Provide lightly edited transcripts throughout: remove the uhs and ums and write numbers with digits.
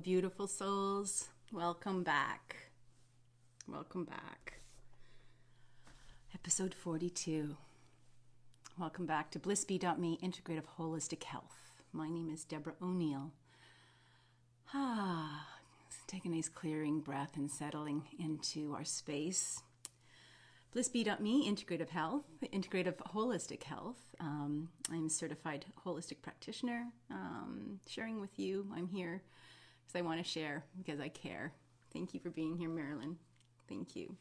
Hello, beautiful souls. Welcome back. Welcome back. Episode 42. Welcome back to BlissBee.me, Integrative Holistic Health. My name is Deborah O'Neill. Take a nice clearing breath and settling into our space. BlissBee.me, Integrative Health, Integrative Holistic Health. I'm a certified holistic practitioner. Sharing with you, I'm here because I want to share, because I care. Thank you for being here, Marilyn. Thank you.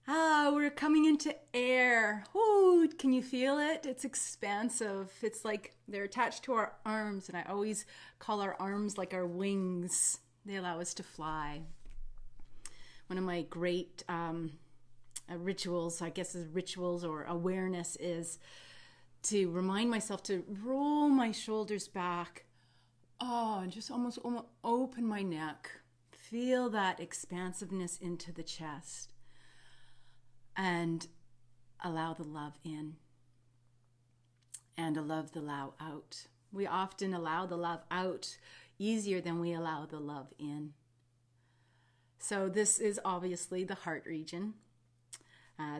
We're coming into air. Ooh, can you feel it? It's expansive. It's like they're attached to our arms, and I always call our arms like our wings. They allow us to fly. One of my great rituals, I guess is rituals or awareness, is to remind myself to roll my shoulders back. And just almost open my neck. Feel that expansiveness into the chest. And allow the love in. And allow the love out. We often allow the love out easier than we allow the love in. So this is obviously the heart region.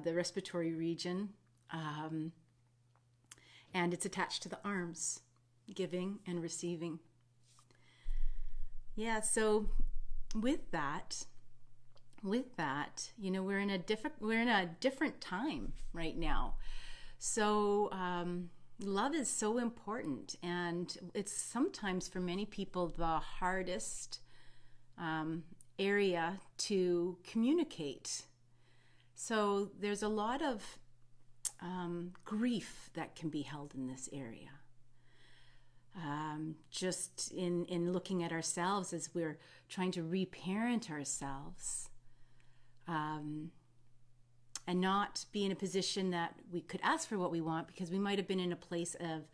The respiratory region, and it's attached to the arms, giving and receiving. Yeah, so with that, you know, we're in a different time right now. So love is so important, and it's sometimes for many people the hardest area to communicate. So there's a lot of grief that can be held in this area. Just in looking at ourselves as we're trying to reparent ourselves, and not be in a position that we could ask for what we want, because we might have been in a place of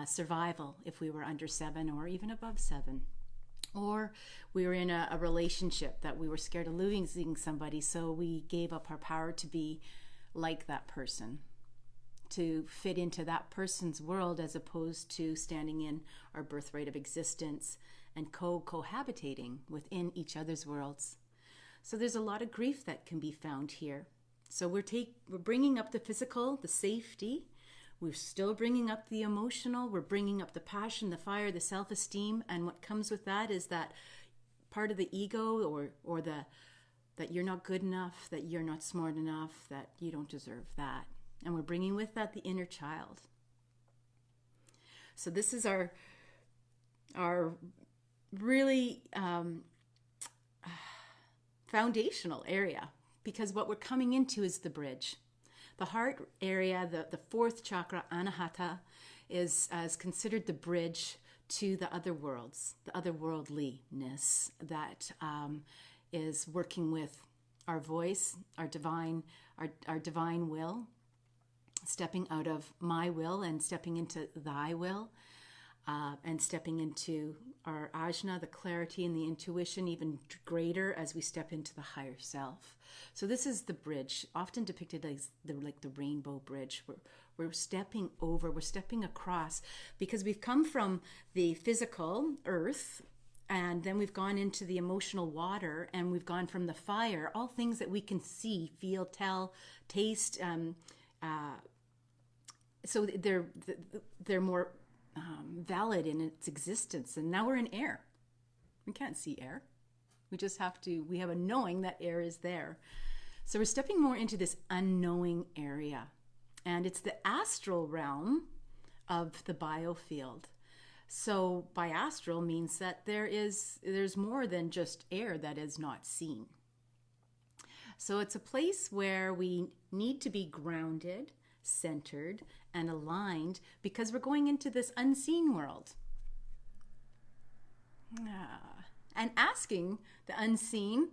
survival if we were under 7 or even above 7. Or we were in a relationship that we were scared of losing somebody, so we gave up our power to be like that person, to fit into that person's world, as opposed to standing in our birthright of existence and cohabitating within each other's worlds. So there's a lot of grief that can be found here. So we're bringing up the physical, the safety. We're still bringing up the emotional. We're bringing up the passion, the fire, the self-esteem. And what comes with that is that part of the ego or that you're not good enough, that you're not smart enough, that you don't deserve that. And we're bringing with that the inner child. So this is our really foundational area, because what we're coming into is the bridge. The heart area, the fourth chakra, Anahata, is considered the bridge to the other worlds, the otherworldliness that is working with our voice, our divine will, stepping out of my will and stepping into thy will, and stepping into our ajna, the clarity and the intuition, even greater as we step into the higher self. So this is the bridge, often depicted as the rainbow bridge. We're stepping over, we're stepping across, because we've come from the physical earth, and then we've gone into the emotional water, and we've gone from the fire, all things that we can see, feel, tell, taste. So they're more valid in its existence. And now we're in air. We can't see air. We have a knowing that air is there. So we're stepping more into this unknowing area. And it's the astral realm of the biofield. So biastral means that there's more than just air that is not seen. So it's a place where we need to be grounded, centered, and aligned, because we're going into this unseen world. And asking the unseen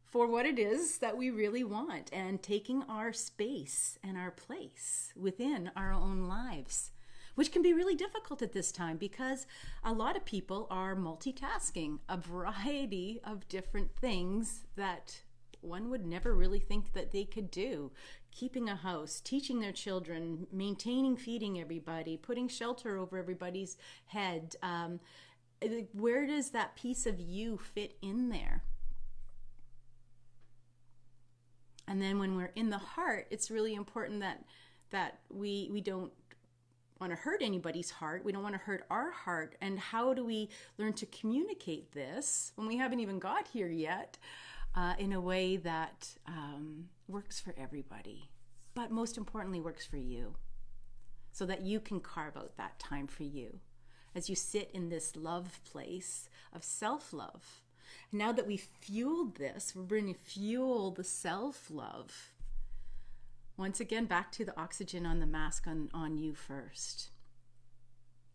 for what it is that we really want, and taking our space and our place within our own lives, which can be really difficult at this time, because a lot of people are multitasking a variety of different things that one would never really think that they could do. Keeping a house, teaching their children, maintaining, feeding everybody, putting shelter over everybody's head, Where does that piece of you fit in there? And then when we're in the heart, it's really important that we don't want to hurt anybody's heart. We don't want to hurt our heart. And how do we learn to communicate this when we haven't even got here yet, in a way that works for everybody, but most importantly works for you, so that you can carve out that time for you as you sit in this love place of self-love. Now that we've fueled this, we're going to fuel the self-love. Once again, back to the oxygen on the mask on you first.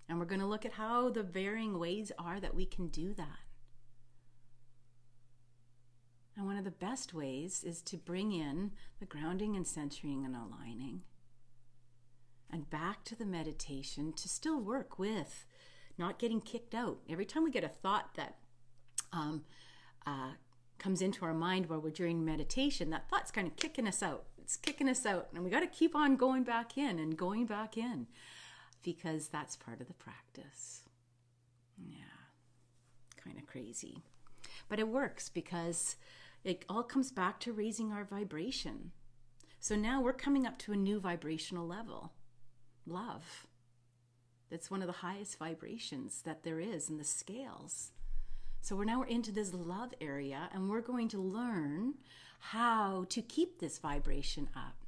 And we're going to look at how the varying ways are that we can do that. And one of the best ways is to bring in the grounding and centering and aligning. And back to the meditation to still work with not getting kicked out. Every time we get a thought that comes into our mind while we're doing meditation, that thought's kind of kicking us out. It's kicking us out. And we got to keep on going back in and going back in, because that's part of the practice. Yeah, kind of crazy. But it works because it all comes back to raising our vibration. So now we're coming up to a new vibrational level. Love. That's one of the highest vibrations that there is in the scales. So we're into this love area, and we're going to learn how to keep this vibration up,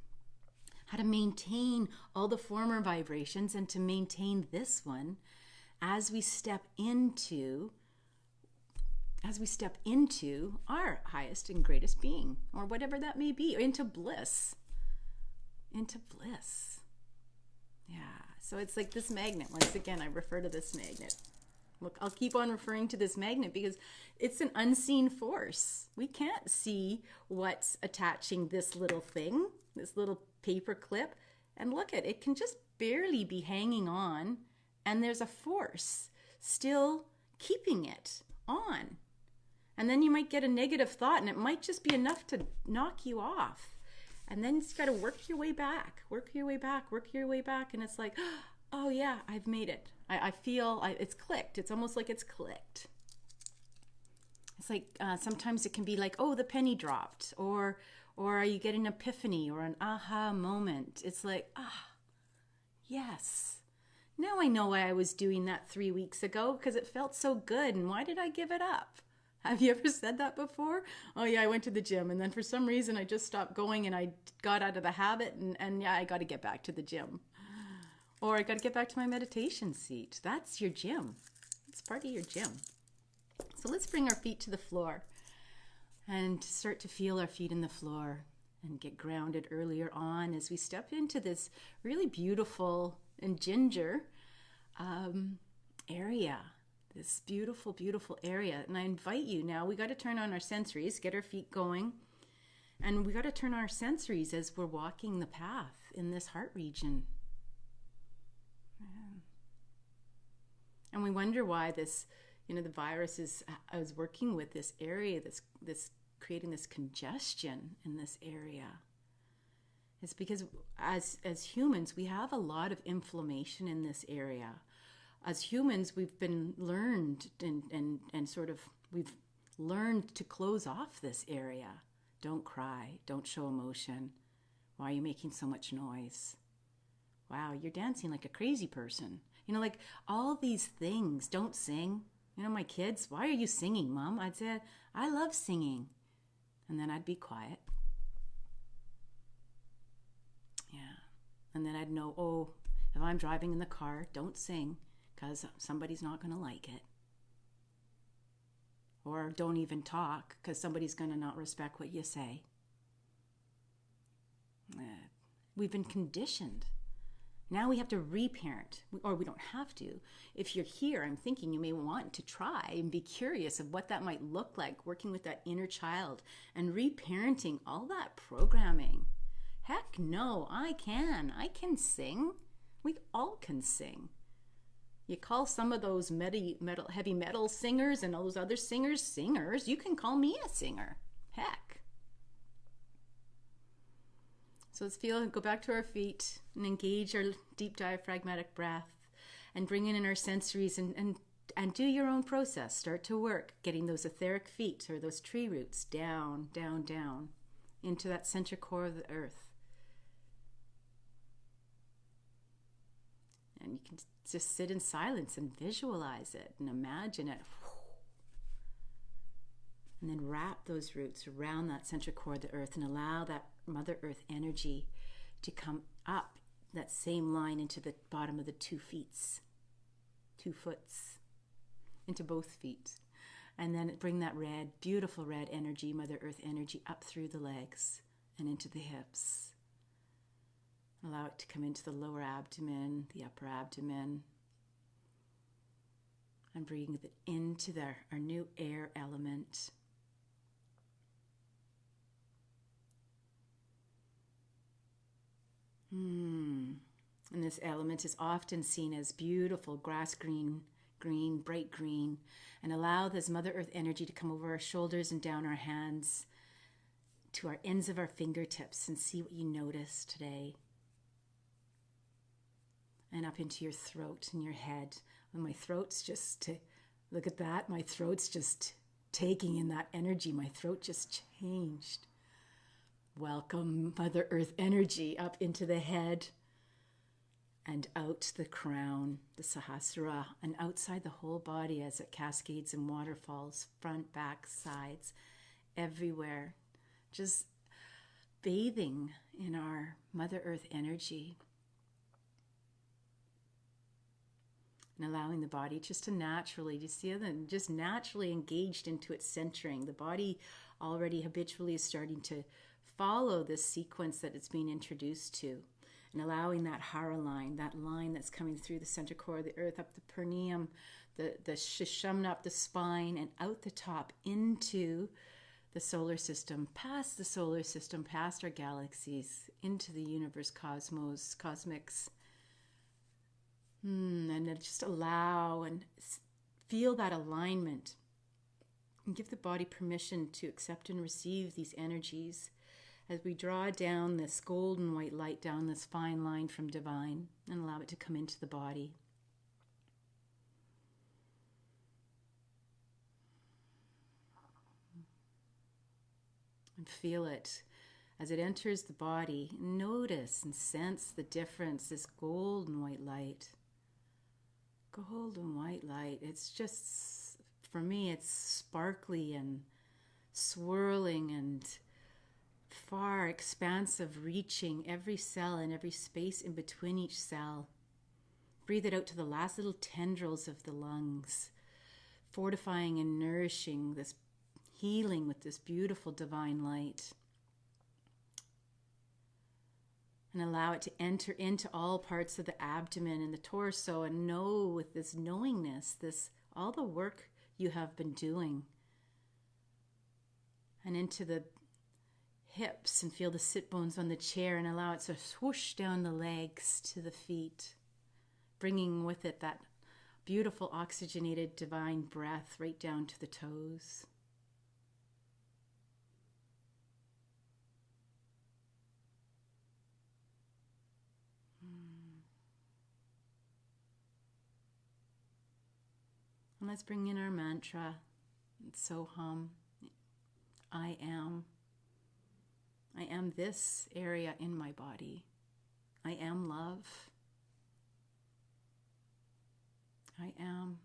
how to maintain all the former vibrations and to maintain this one as we step into our highest and greatest being, or whatever that may be, into bliss. Yeah. So it's like this magnet. Once again, I refer to this magnet. Look, I'll keep on referring to this magnet because it's an unseen force. We can't see what's attaching this little thing, this little paper clip. And look at it, can just barely be hanging on. And there's a force still keeping it on. And then you might get a negative thought, and it might just be enough to knock you off. And then you've got to work your way back. And it's like, oh yeah, I've made it. I feel it's clicked. It's almost like it's clicked. It's like sometimes it can be like, oh, the penny dropped, or you get an epiphany or an aha moment. It's like, yes. Now I know why I was doing that 3 weeks ago, because it felt so good. And why did I give it up? Have you ever said that before? Oh yeah, I went to the gym, and then for some reason I just stopped going, and I got out of the habit, and yeah, I got to get back to the gym. Or I got to get back to my meditation seat. That's your gym. It's part of your gym. So let's bring our feet to the floor and start to feel our feet in the floor and get grounded earlier on as we step into this really beautiful and ginger area. This beautiful, beautiful area. And I invite you now, we got to turn on our sensories, get our feet going. And we got to turn on our sensories as we're walking the path in this heart region. And we wonder why this, the virus is working with this area, this creating this congestion in this area. It's because as humans, we have a lot of inflammation in this area. As humans, we've been learned and sort of, we've learned to close off this area. Don't cry, don't show emotion. Why are you making so much noise? Wow, you're dancing like a crazy person. Like all these things. Don't sing. My kids, why are you singing, Mom? I'd say, I love singing. And then I'd be quiet. Yeah. And then I'd know, oh, if I'm driving in the car, don't sing, because somebody's not going to like it. Or don't even talk, because somebody's going to not respect what you say. We've been conditioned. Now we have to reparent, or we don't have to. If you're here, I'm thinking you may want to try and be curious of what that might look like, working with that inner child and reparenting all that programming. Heck no, I can sing. We all can sing. You call some of those heavy metal singers and all those other singers. You can call me a singer. Heck. So let's go back to our feet and engage our deep diaphragmatic breath and bring in our sensories and And do your own process. Start to work getting those etheric feet or those tree roots down, down, down into that center core of the earth. And you can just sit in silence and visualize it and imagine it. And then wrap those roots around that center core of the earth and allow that Mother Earth energy to come up that same line into the bottom of the 2 feet, 2 foots, into both feet. And then bring that red, beautiful red energy, Mother Earth energy, up through the legs and into the hips. Allow it to come into the lower abdomen, the upper abdomen. And bring it into our new air element. And this element is often seen as beautiful grass green, bright green. And allow this Mother Earth energy to come over our shoulders and down our hands to our ends of our fingertips and see what you notice today. And up into your throat and your head. And my throat's just, look at that, my throat's just taking in that energy. My throat just changed. Welcome, Mother Earth energy, up into the head and out the crown, the Sahasrara, and outside the whole body as it cascades and waterfalls, front, back, sides, everywhere. Just bathing in our Mother Earth energy. And allowing the body just to naturally, you see it, just naturally engaged into its centering. The body already habitually is starting to follow this sequence that it's being introduced to. And allowing that hara line, that line that's coming through the center core of the earth, up the perineum, the shishamna, up the spine, and out the top into the solar system, past the solar system, past our galaxies, into the universe, cosmos, cosmics. And then just allow and feel that alignment. And give the body permission to accept and receive these energies as we draw down this golden white light down this fine line from divine and allow it to come into the body. And feel it as it enters the body. Notice and sense the difference, this golden white light. Golden white light. It's just, for me, it's sparkly and swirling and far, expansive, reaching every cell and every space in between each cell. Breathe it out to the last little tendrils of the lungs, fortifying and nourishing this healing with this beautiful divine light. And allow it to enter into all parts of the abdomen and the torso, and know with this knowingness, this all the work you have been doing. And into the hips, and feel the sit bones on the chair, and allow it to swoosh down the legs to the feet, bringing with it that beautiful oxygenated divine breath right down to the toes. And let's bring in our mantra. It's Soham. I am. I am this area in my body. I am love. I am.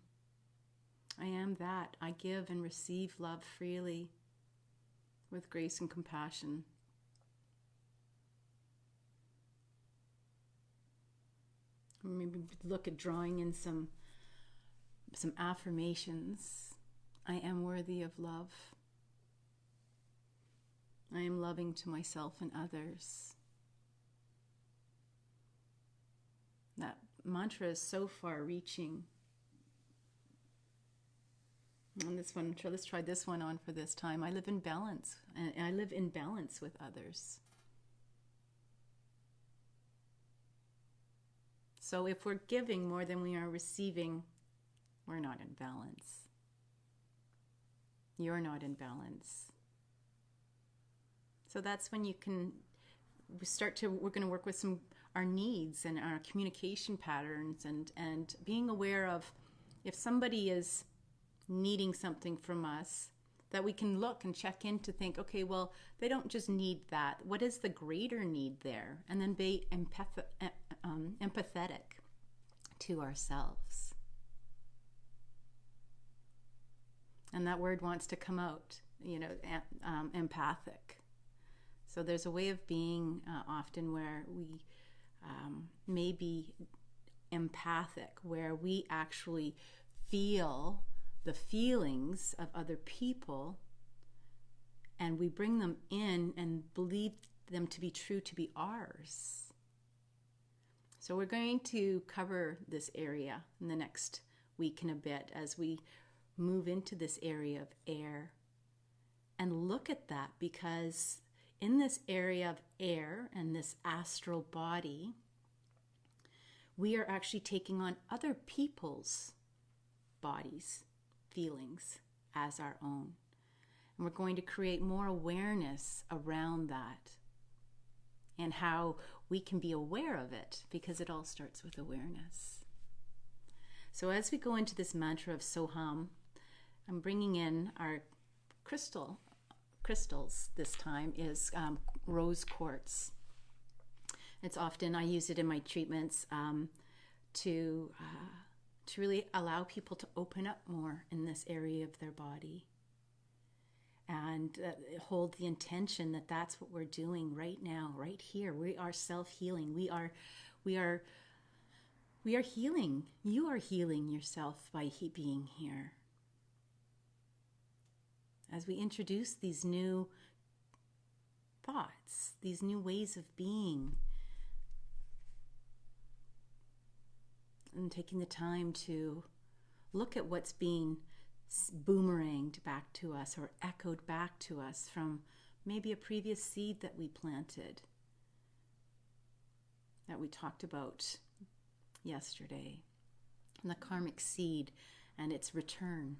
I am that. I give and receive love freely with grace and compassion. Maybe look at drawing in some affirmations. I am worthy of love. I am loving to myself and others. That mantra is so far reaching. And this one, let's try this one on for this time. I live in balance, and I live in balance with others. So if we're giving more than we are receiving, we're not in balance. You're not in balance. So that's when we're going to work with our needs and our communication patterns, and being aware of if somebody is needing something from us, that we can look and check in to think, okay, well, they don't just need that. What is the greater need there? And then be empathetic to ourselves. And that word wants to come out, empathic. So there's a way of being often where we may be empathic, where we actually feel the feelings of other people, and we bring them in and believe them to be true, to be ours. So we're going to cover this area in the next week and a bit as we move into this area of air and look at that, because in this area of air and this astral body, we are actually taking on other people's bodies, feelings as our own. And we're going to create more awareness around that and how we can be aware of it, because it all starts with awareness. So as we go into this mantra of Soham, I'm bringing in our crystals this time is rose quartz. It's often, I use it in my treatments to really allow people to open up more in this area of their body, and hold the intention that that's what we're doing right now, right here. We are self-healing. We are healing. You are healing yourself by being here. As we introduce these new thoughts, these new ways of being, and taking the time to look at what's being boomeranged back to us or echoed back to us from maybe a previous seed that we planted, that we talked about yesterday, and the karmic seed and its return.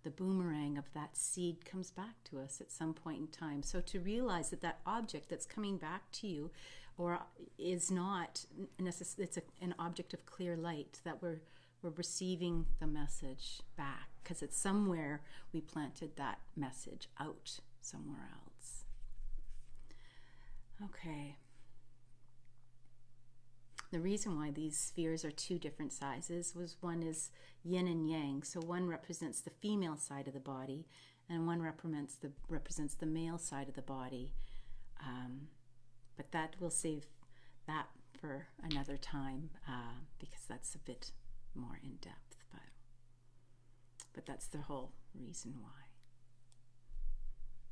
The boomerang of that seed comes back to us at some point in time. So to realize that that object that's coming back to you or is not necessarily, it's an object of clear light, that we're receiving the message back, because it's somewhere we planted that message out somewhere else. Okay. The reason why these spheres are two different sizes was one is Yin and Yang. So one represents the female side of the body, and one represents the male side of the body. But that we'll save that for another time, because that's a bit more in depth. But that's the whole reason why.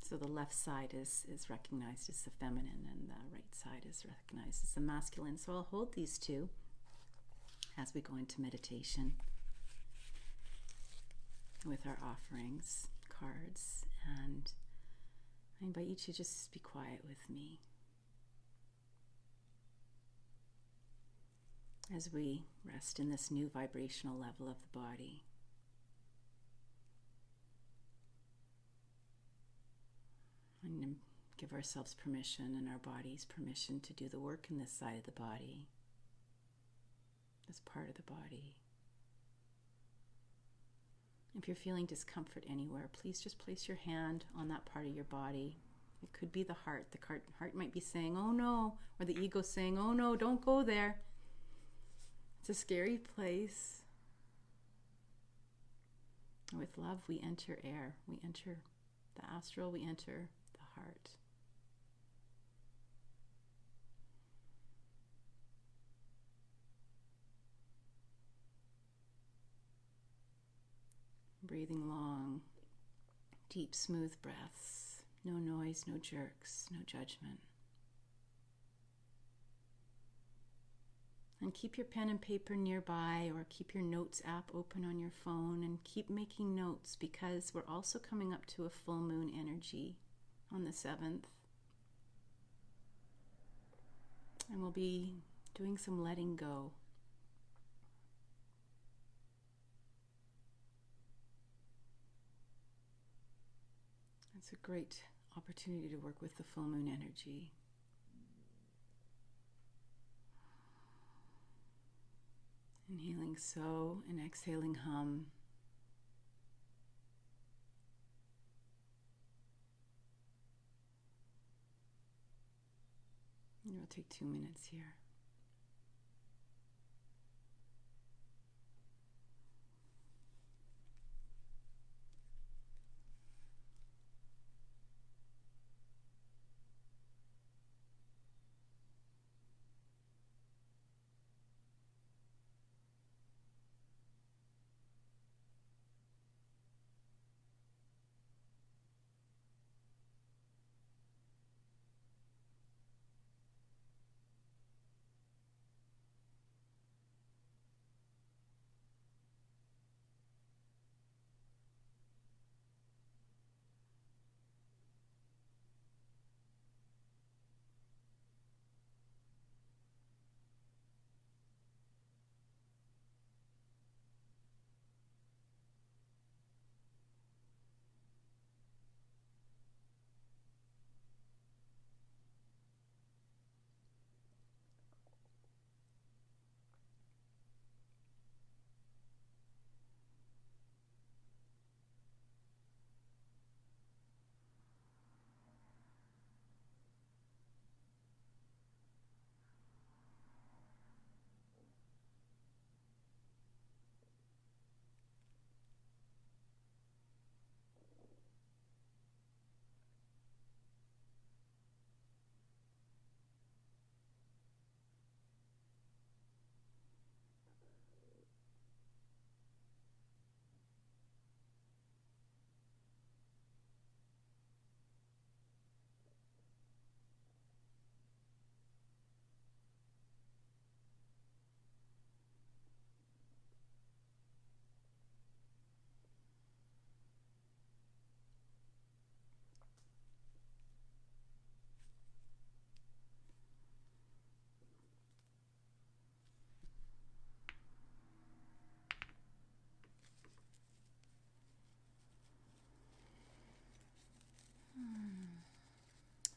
So the left side is recognized as the feminine, and the right side is recognized as the masculine. So I'll hold these two as we go into meditation with our offerings, cards, and I invite you to just be quiet with me as we rest in this new vibrational level of the body. And give ourselves permission and our bodies permission to do the work in this side of the body, this part of the body. If you're feeling discomfort anywhere, please just place your hand on that part of your body. It could be the heart. The heart might be saying, oh no, or the ego saying, oh no, don't go there. It's a scary place. With love, we enter air. We enter the astral, we enter the heart. Breathing long, deep, smooth breaths. No noise, no jerks, no judgment. And keep your pen and paper nearby, or keep your notes app open on your phone, and keep making notes, because we're also coming up to a full moon energy on the 7th. And we'll be doing some letting go. It's a great opportunity to work with the full moon energy. Inhaling so and exhaling hum. And we'll take 2 minutes here.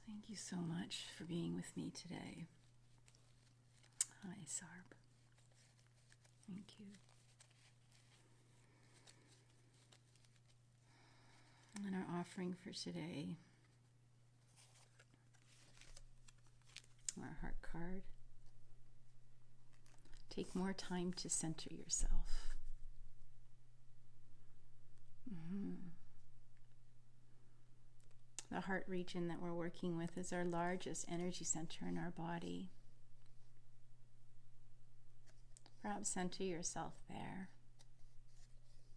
Thank you so much for being with me today. Hi, Sarb. Thank you. And our offering for today, our heart card. Take more time to center yourself. The heart region that we're working with is our largest energy center in our body. Perhaps center yourself there.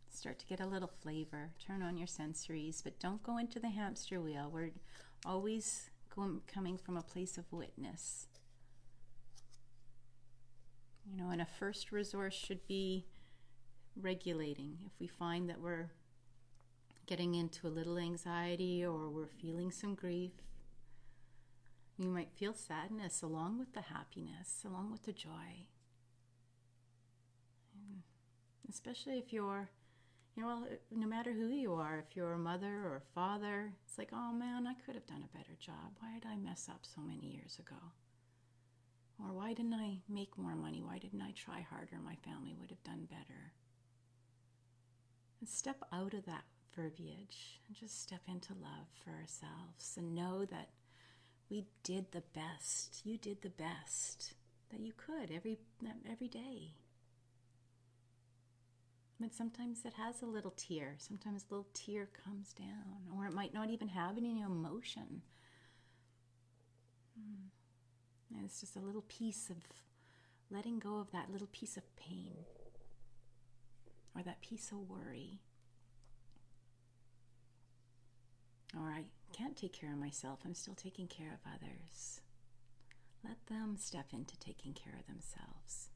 Start to get a little flavor. Turn on your sensories, but don't go into the hamster wheel. We're always coming from a place of witness. And a first resource should be regulating. If we find that we're getting into a little anxiety or we're feeling some grief, you might feel sadness along with the happiness, along with the joy. And especially if you're, no matter who you are, if you're a mother or a father, it's like, oh man, I could have done a better job. Why did I mess up so many years ago? Or why didn't I make more money? Why didn't I try harder? My family would have done better. And step out of that verbiage and just step into love for ourselves and know that we did the best. You did the best that you could every day. But sometimes it has a little tear. Sometimes a little tear comes down, or it might not even have any emotion. And it's just a little piece of letting go of that little piece of pain or that piece of worry. Or I can't take care of myself. I'm still taking care of others. Let them step into taking care of themselves.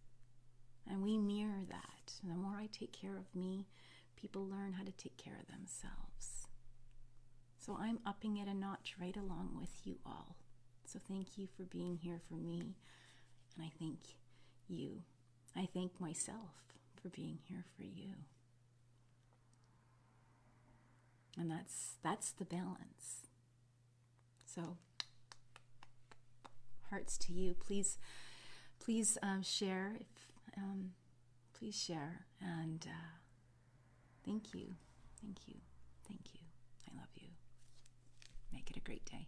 And we mirror that. And the more I take care of me, people learn how to take care of themselves. So I'm upping it a notch right along with you all. So thank you for being here for me. And I thank you. I thank myself for being here for you. And that's the balance. So, hearts to you. Please share. please share. And thank you. Thank you. Thank you. I love you. Make it a great day.